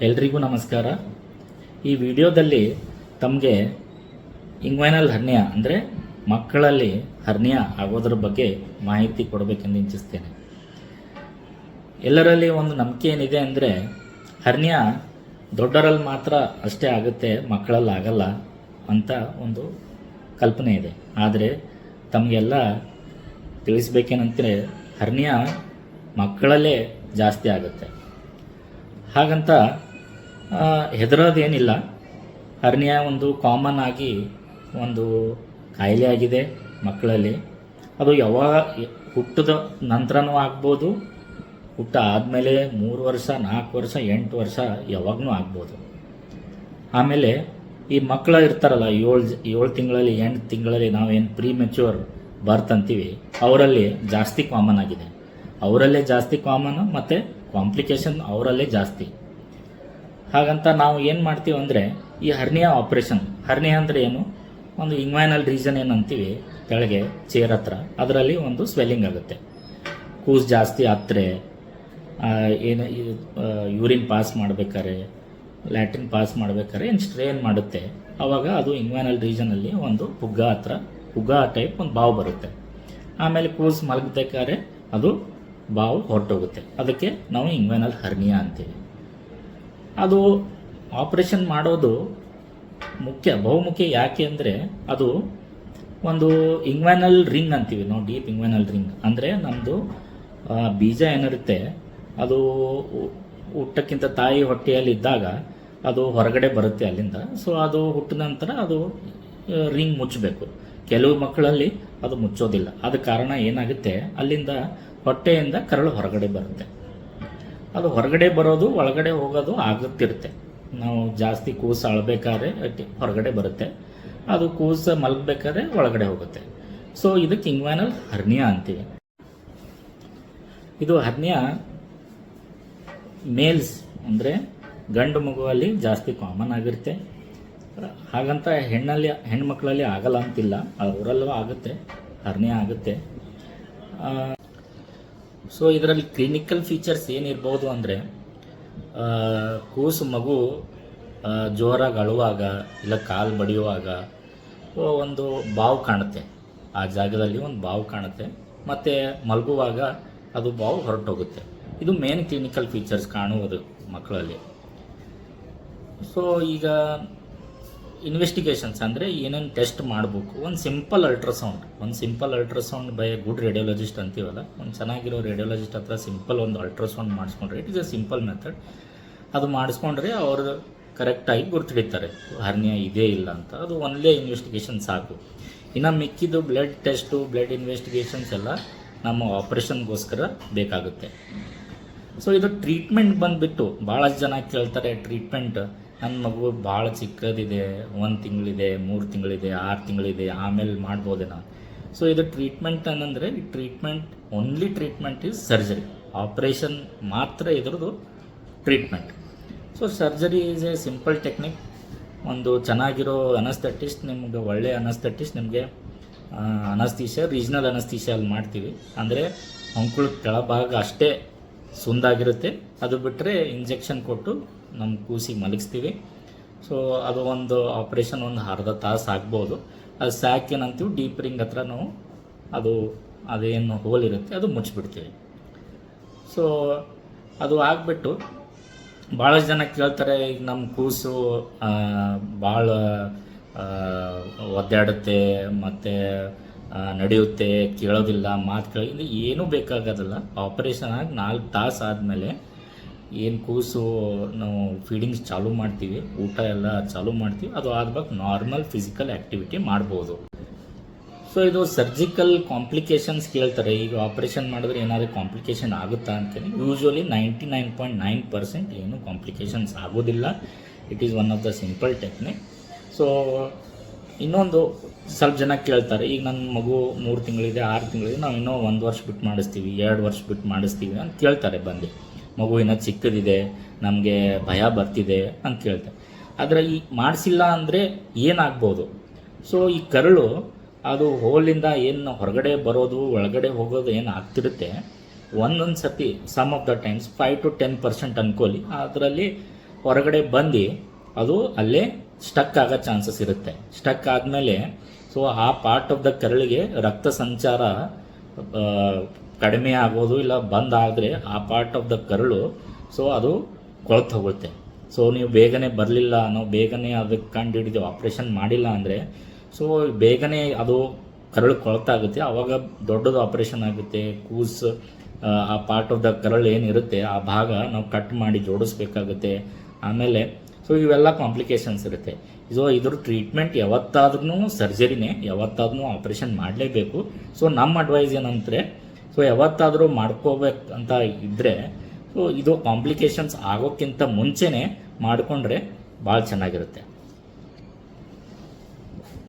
ಎಲ್ರಿಗೂ ನಮಸ್ಕಾರ. ಈ ವಿಡಿಯೋದಲ್ಲಿ ತಮಗೆ ಇಂಗ್ವೈನಲ್ ಹರ್ನಿಯಾ ಅಂದರೆ ಮಕ್ಕಳಲ್ಲಿ ಹರ್ನಿಯಾ ಆಗೋದ್ರ ಬಗ್ಗೆ ಮಾಹಿತಿ ಕೊಡಬೇಕೆಂದು ಇಚ್ಛಿಸ್ತೇನೆ. ಎಲ್ಲರಲ್ಲಿ ಒಂದು ನಂಬಿಕೆ ಏನಿದೆ ಅಂದರೆ ಹರ್ನಿಯಾ ದೊಡ್ಡರಲ್ಲಿ ಮಾತ್ರ ಅಷ್ಟೇ ಆಗುತ್ತೆ, ಮಕ್ಕಳಲ್ಲಿ ಆಗಲ್ಲ ಅಂತ ಒಂದು ಕಲ್ಪನೆ ಇದೆ. ಆದರೆ ತಮಗೆಲ್ಲ ತಿಳಿಸ್ಬೇಕೇನಂದರೆ ಹರ್ನಿಯಾ ಮಕ್ಕಳಲ್ಲೇ ಜಾಸ್ತಿ ಆಗುತ್ತೆ. ಹಾಗಂತ ಹೆದರೋದೇನಿಲ್ಲ. ಹರ್ನಿಯಾ ಒಂದು ಕಾಮನ್ ಆಗಿ ಒಂದು ಕಾಯಿಲೆ ಆಗಿದೆ ಮಕ್ಕಳಲ್ಲಿ. ಅದು ಯಾವಾಗ ಹುಟ್ಟಿದ ನಂತರನೂ ಆಗ್ಬೋದು, ಹುಟ್ಟ ಆದಮೇಲೆ 3 ವರ್ಷ 4 ವರ್ಷ 8 ವರ್ಷ ಯಾವಾಗಲೂ ಆಗ್ಬೋದು. ಆಮೇಲೆ ಈ ಮಕ್ಕಳು ಇರ್ತಾರಲ್ಲ 7 ತಿಂಗಳಲ್ಲಿ 8 ತಿಂಗಳಲ್ಲಿ ನಾವೇನು ಪ್ರೀ ಮೆಚ್ಯೂರ್ ಬರ್ತ್ ಅಂತೀವಿ, ಅವರಲ್ಲಿ ಜಾಸ್ತಿ ಕಾಮನ್ ಆಗಿದೆ. ಅವರಲ್ಲೇ ಜಾಸ್ತಿ ಕಾಮನ್ ಮತ್ತು ಕಾಂಪ್ಲಿಕೇಶನ್ ಅವರಲ್ಲೇ ಜಾಸ್ತಿ. ಹಾಗಂತ ನಾವು ಏನು ಮಾಡ್ತೀವಿ ಅಂದರೆ ಈ ಹರ್ನಿಯಾ ಆಪ್ರೇಷನ್, ಹರ್ನಿಯಾ ಅಂದರೆ ಏನು, ಒಂದು ಇಂಗ್ವೈನಲ್ ರೀಜನ್ ಏನು ಅಂತೀವಿ ಕೆಳಗೆ ಚೇರ್ ಹತ್ರ, ಅದರಲ್ಲಿ ಒಂದು ಸ್ವೆಲ್ಲಿಂಗ್ ಆಗುತ್ತೆ. ಕೂಸು ಜಾಸ್ತಿ ಹತ್ತಿರ ಏನು ಯೂರಿನ್ ಪಾಸ್ ಮಾಡಬೇಕಾದ್ರೆ, ಲ್ಯಾಟ್ರಿನ್ ಪಾಸ್ ಮಾಡಬೇಕಾದ್ರೆ ಏನು ಸ್ಟ್ರೇನ್ ಮಾಡುತ್ತೆ, ಆವಾಗ ಅದು ಇಂಗ್ವೈನಲ್ ರೀಜನಲ್ಲಿ ಒಂದು ಪುಗ್ಗ ಟೈಪ್ ಒಂದು ಬಾವು ಬರುತ್ತೆ. ಆಮೇಲೆ ಕೂಸು ಮಲಗಬೇಕಾದ್ರೆ ಅದು ಬಾವು ಹೊರಟೋಗುತ್ತೆ. ಅದಕ್ಕೆ ನಾವು ಇಂಗ್ವೈನಲ್ ಹರ್ನಿಯಾ ಅಂತೀವಿ. ಅದು ಆಪ್ರೇಷನ್ ಮಾಡೋದು ಬಹುಮುಖ್ಯ. ಯಾಕೆ ಅಂದರೆ ಅದು ಒಂದು ಇಂಗ್ವೈನಲ್ ರಿಂಗ್ ಅಂತೀವಿ ನಾವು, ಡೀಪ್ ಇಂಗ್ವೈನಲ್ ರಿಂಗ್ ಅಂದರೆ ನಮ್ಮದು ಬೀಜ ಏನಿರುತ್ತೆ ಅದು ಹುಟ್ಟಕ್ಕಿಂತ ತಾಯಿ ಹೊಟ್ಟೆಯಲ್ಲಿ ಇದ್ದಾಗ ಅದು ಹೊರಗಡೆ ಬರುತ್ತೆ ಅಲ್ಲಿಂದ. ಸೊ ಅದು ಹುಟ್ಟಿದ ನಂತರ ಅದು ರಿಂಗ್ ಮುಚ್ಚಬೇಕು. ಕೆಲವು ಮಕ್ಕಳಲ್ಲಿ ಅದು ಮುಚ್ಚೋದಿಲ್ಲ. ಅದ ಕಾರಣ ಏನಾಗುತ್ತೆ, ಅಲ್ಲಿಂದ ಹೊಟ್ಟೆಯಿಂದ ಕರಳು ಹೊರಗಡೆ ಬರುತ್ತೆ. ಅದು ಹೊರಗಡೆ ಬರೋದು ಒಳಗಡೆ ಹೋಗೋದು ಆಗುತ್ತಿರುತ್ತೆ. ನಾವು ಜಾಸ್ತಿ ಕೂಸು ಅಳಬೇಕಾದ್ರೆ ಹೊರಗಡೆ ಬರುತ್ತೆ, ಅದು ಕೂಸು ಮಲಗಬೇಕಾದ್ರೆ ಒಳಗಡೆ ಹೋಗುತ್ತೆ. ಸೊ ಇದಕ್ಕೆ ಇಂಗ್ವೈನಲ್ ಹರ್ನಿಯಾ ಅಂತೀವಿ. ಇದು ಹರ್ನಿಯಾ ಮೇಲ್ಸ್ ಅಂದರೆ ಗಂಡು ಮಗುವಲ್ಲಿ ಜಾಸ್ತಿ ಕಾಮನ್ ಆಗಿರುತ್ತೆ. ಹಾಗಂತ ಹೆಣ್ಮಕ್ಳಲ್ಲಿ ಆಗಲ್ಲ ಅಂತಿಲ್ಲ, ಅವರಲ್ಲೂ ಆಗುತ್ತೆ, ಹರ್ನಿಯಾ ಆಗುತ್ತೆ. ಸೊ ಇದರಲ್ಲಿ ಕ್ಲಿನಿಕಲ್ ಫೀಚರ್ಸ್ ಏನಿರ್ಬೋದು ಅಂದರೆ ಕೂಸು ಮಗು ಜೋರಾಗಿ ಅಳುವಾಗ ಇಲ್ಲ ಕಾಲು ಬಡಿಯುವಾಗ ಒಂದು ಬಾವು ಕಾಣುತ್ತೆ, ಆ ಜಾಗದಲ್ಲಿ ಒಂದು ಬಾವು ಕಾಣುತ್ತೆ. ಮತ್ತು ಮಲಗುವಾಗ ಅದು ಬಾವು ಹೊರಟೋಗುತ್ತೆ. ಇದು ಮೇನ್ ಕ್ಲಿನಿಕಲ್ ಫೀಚರ್ಸ್ ಕಾಣುವುದು ಮಕ್ಕಳಲ್ಲಿ. ಸೊ ಈಗ ಇನ್ವೆಸ್ಟಿಗೇಷನ್ಸ್ ಅಂದರೆ ಏನೇನು ಟೆಸ್ಟ್ ಮಾಡಬೇಕು, ಒಂದು simple ultrasound by good radiologist ಅಂತೀವಲ್ಲ, ಒಂದು ಚೆನ್ನಾಗಿರೋ ರೇಡಿಯೋಲಜಿಸ್ಟ್ ಹತ್ರ ಸಿಂಪಲ್ ಒಂದು ಅಲ್ಟ್ರಾಸೌಂಡ್ ಮಾಡಿಸ್ಕೊಂಡ್ರೆ, it is a simple method. ಅದು ಮಾಡಿಸ್ಕೊಂಡ್ರೆ ಅವರು ಕರೆಕ್ಟಾಗಿ ಗುರ್ತಿಡಿತಾರೆ ಹರ್ನಿಯಾ ಇದೇ ಇಲ್ಲ ಅಂತ. ಅದು ಒಂದೇ ಇನ್ವೆಸ್ಟಿಗೇಷನ್ ಸಾಕು. ಇನ್ನು ಮಿಕ್ಕಿದ್ದು ಬ್ಲಡ್ ಟೆಸ್ಟು, ಬ್ಲಡ್ ಇನ್ವೆಸ್ಟಿಗೇಷನ್ಸ್ ಎಲ್ಲ ನಮ್ಮ ಆಪ್ರೇಷನ್ಗೋಸ್ಕರ ಬೇಕಾಗುತ್ತೆ. ಸೊ ಇದು ಟ್ರೀಟ್ಮೆಂಟ್ ಬಂದುಬಿಟ್ಟು ಭಾಳಷ್ಟು ಜನ ಕೇಳ್ತಾರೆ, ಟ್ರೀಟ್ಮೆಂಟ್ ನನ್ನ ಮಗು ಭಾಳ ಚಿಕ್ಕದಿದೆ, 1 ತಿಂಗಳಿದೆ, 3 ತಿಂಗಳಿದೆ, 6 ತಿಂಗಳಿದೆ, ಆಮೇಲೆ ಮಾಡ್ಬೋದೇನೋ. ಸೊ ಇದು ಟ್ರೀಟ್ಮೆಂಟ್ ಅನ್ನಂದರೆ only treatment is surgery. Operation ಮಾತ್ರ ಇದ್ರದ್ದು treatment. So surgery is a simple technique. ಒಂದು ಚೆನ್ನಾಗಿರೋ ಅನಸ್ಥೆಟಿಸ್ಟ್, ನಿಮಗೆ ಒಳ್ಳೆಯ ಅನಸ್ಥೆಟಿಸ್ಟ್ ನಿಮಗೆ ರೀಜ್ನಲ್ ಅನಸ್ಥೀಷಿಯಲ್ಲಿ ಮಾಡ್ತೀವಿ. ಅಂದರೆ ಅಂಕುಳ ಕೆಳಭಾಗ ಅಷ್ಟೇ ಸುಂದಾಗಿರುತ್ತೆ, ಅದು ಬಿಟ್ಟರೆ ಇಂಜೆಕ್ಷನ್ ಕೊಟ್ಟು ನಮ್ಮ ಕೂಸಿಗೆ ಮಲಗಿಸ್ತೀವಿ. ಸೊ ಅದು ಒಂದು ಆಪ್ರೇಷನ್ ಒಂದು ಅರ್ಧ ತಾಸು ಆಗ್ಬೋದು. ಅದು ಸ್ಯಾಕ್ ಏನಂತೀವಿ, ಡೀಪ್ ರಿಂಗ್ ಹತ್ರ ನಾವು ಅದೇನು ಹೋಲ್ ಇರುತ್ತೆ ಅದು ಮುಚ್ಚಿಬಿಡ್ತೀವಿ. ಸೊ ಅದು ಆಗಿಬಿಟ್ಟು ಭಾಳಷ್ಟು ಜನ ಕೇಳ್ತಾರೆ, ಈಗ ನಮ್ಮ ಕೂಸು ಭಾಳ ಒದ್ದಾಡುತ್ತೆ ಮತ್ತು ನಡೆಯುತ್ತೆ, ಕೇಳೋದಿಲ್ಲ, ಮಾತು ಕೇಳೋದು, ಏನೂ ಬೇಕಾಗೋದಿಲ್ಲ. ಆಪ್ರೇಷನ್ ಆಗಿ 4 ತಾಸು ಆದಮೇಲೆ ಏನು ಕೂಸು ನಾವು ಫೀಡಿಂಗ್ಸ್ ಚಾಲೂ ಮಾಡ್ತೀವಿ, ಊಟ ಎಲ್ಲ ಚಾಲೂ ಮಾಡ್ತೀವಿ, ಅದು ಆದ್ಮೇಲೆ ನಾರ್ಮಲ್ ಫಿಸಿಕಲ್ ಆ್ಯಕ್ಟಿವಿಟಿ ಮಾಡ್ಬೋದು. ಸೊ ಇದು ಸರ್ಜಿಕಲ್ ಕಾಂಪ್ಲಿಕೇಶನ್ಸ್ ಕೇಳ್ತಾರೆ, ಈಗ ಆಪ್ರೇಷನ್ ಮಾಡಿದ್ರೆ ಏನಾದರೂ ಕಾಂಪ್ಲಿಕೇಶನ್ ಆಗುತ್ತಾ ಅಂತೇಳಿ. ಯೂಶ್ವಲಿ 99.9% ಏನು ಕಾಂಪ್ಲಿಕೇಶನ್ಸ್ ಆಗೋದಿಲ್ಲ. It is one of the simple technique. So ಇನ್ನೊಂದು ಸ್ವಲ್ಪ ಜನ ಕೇಳ್ತಾರೆ, ಈಗ ನನ್ನ ಮಗು 3 ತಿಂಗಳಿದೆ, 6 ತಿಂಗಳಿದೆ, ನಾವು ಇನ್ನೂ 1 ವರ್ಷ ಬಿಟ್ಟು ಮಾಡಿಸ್ತೀವಿ, 2 ವರ್ಷ ಬಿಟ್ಟು ಮಾಡಿಸ್ತೀವಿ ಅಂತ ಕೇಳ್ತಾರೆ. ಬಂದು ಮಗು ಇನ್ನೂ ಚಿಕ್ಕದಿದೆ, ನಮಗೆ ಭಯ ಬರ್ತಿದೆ ಅಂತ ಕೇಳ್ತಾರೆ. ಆದರೆ ಈ ಮಾಡಿಸಿಲ್ಲ ಅಂದರೆ ಏನಾಗ್ಬೋದು, ಸೊ ಈ ಕರಳು ಅದು ಹೋಲಿಂದ ಏನು ಹೊರಗಡೆ ಬರೋದು ಒಳಗಡೆ ಹೋಗೋದು ಏನು ಆಗ್ತಿರುತ್ತೆ, ಒಂದೊಂದು ಸತಿ some of the times 5 to 10% ಅನ್ಕೋಲಿ, ಅದರಲ್ಲಿ ಹೊರಗಡೆ ಬಂದು ಅದು ಅಲ್ಲೇ ಸ್ಟಕ್ ಆಗೋ ಚಾನ್ಸಸ್ ಇರುತ್ತೆ. ಸ್ಟಕ್ ಆದಮೇಲೆ ಸೊ ಆ ಪಾರ್ಟ್ ಆಫ್ ದ ಕರಳಿಗೆ ರಕ್ತ ಸಂಚಾರ ಕಡಿಮೆ ಆಗೋದು, ಇಲ್ಲ ಬಂದಾದರೆ ಆ ಪಾರ್ಟ್ ಆಫ್ ದ ಕರಳು ಸೊ ಅದು ಕೊಳ್ತು ಹೋಗುತ್ತೆ. ಸೊ ನೀವು ಬೇಗನೆ ಬರಲಿಲ್ಲ, ನಾವು ಬೇಗನೆ ಅದಕ್ಕೆ ಕಂಡು ಹಿಡಿದು ಆಪ್ರೇಷನ್ ಮಾಡಿಲ್ಲ ಅಂದರೆ ಸೊ ಬೇಗನೆ ಅದು ಕರಳು ಕೊಳ್ತಾಗುತ್ತೆ. ಆವಾಗ ದೊಡ್ಡದು ಆಪ್ರೇಷನ್ ಆಗುತ್ತೆ. ಆ ಪಾರ್ಟ್ ಆಫ್ ದ ಕರಳು ಏನಿರುತ್ತೆ ಆ ಭಾಗ ನಾವು ಕಟ್ ಮಾಡಿ ಜೋಡಿಸ್ಬೇಕಾಗುತ್ತೆ. ಆಮೇಲೆ ಸೊ ಇವೆಲ್ಲ ಕಾಂಪ್ಲಿಕೇಶನ್ಸ್ ಇರುತ್ತೆ. ಸೊ ಇದ್ರ ಟ್ರೀಟ್ಮೆಂಟ್ ಯಾವತ್ತಾದ್ರೂ ಸರ್ಜರಿನೇ, ಯಾವತ್ತಾದ್ರೂ ಆಪ್ರೇಷನ್ ಮಾಡಲೇಬೇಕು. ಸೊ ನಮ್ಮ ಅಡ್ವೈಸ್ ಏನಂದರೆ ಸೊ ಯಾವತ್ತಾದರೂ ಮಾಡ್ಕೋಬೇಕಂತ ಇದ್ದರೆ ಸೊ ಇದು ಕಾಂಪ್ಲಿಕೇಶನ್ಸ್ ಆಗೋಕ್ಕಿಂತ ಮುಂಚೆನೇ ಮಾಡಿಕೊಂಡ್ರೆ ಭಾಳ ಚೆನ್ನಾಗಿರುತ್ತೆ.